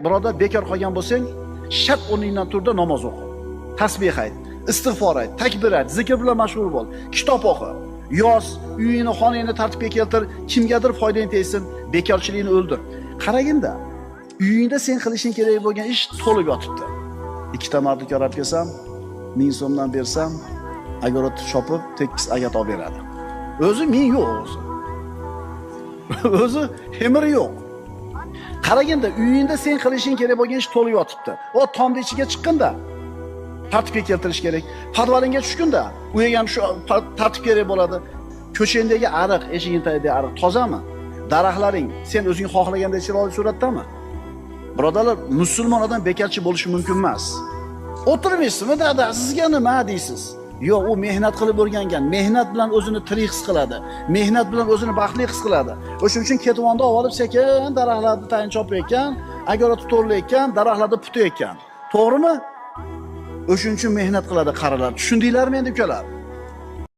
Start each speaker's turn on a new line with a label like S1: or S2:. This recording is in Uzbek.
S1: birodar bekor qolgan bo'lsang, shart o'rningdan turda namoz o'qi. Tasbih ayt, istig'for ayt, takbir ayt, zikr bilan mashg'ul bo'l, kitob o'qi. Yoz, uyingni, xonangni tartibga keltir, kimgadir foydang tegsin, bekorchilikni o'ldir. Qaraganda, uyingda sen qilishing kerak bo'lgan ish to'lib yotibdi. Ikkita mardika olib kelsam, 1000 so'mdan bersam, agarot chopib, tekis agat olib beradi. O'zi 1000 yo'q o'zi. O'zi hemiri yo'q. Qaraganda, uyingda sen qilishing kerak bo'lgan ish to'lib yotibdi. O tomni ichiga chiqqanda tartibga keltirish kerak. Parvaringga tushganda, u ham shu tartib kerak bo'ladi. Ko'changdagi ariq, eshiging tagidagi ariq tozami? Daraxtlaring sen o'zing xohlagandek chiroyli suratdami? Birodarlar, musulmon odam bekarchi bo'lishi mumkin emas. O'tirmaysizmi, dada, sizga nima deysiz? Yo'q, u mehnat qilib o'rgangan, mehnat bilan o'zini tirik his qiladi, mehnat bilan o'zini baxtli his qiladi. O'shuning uchun ketvonda olib sekin daraxtlarni tayin chopayotgan, agarot to'rlayotgan, daraxtlarda putayotgan. To'g'rimi? O'shuning uchun mehnat qiladi qarilar. Tushundinglarmi endi ukalar?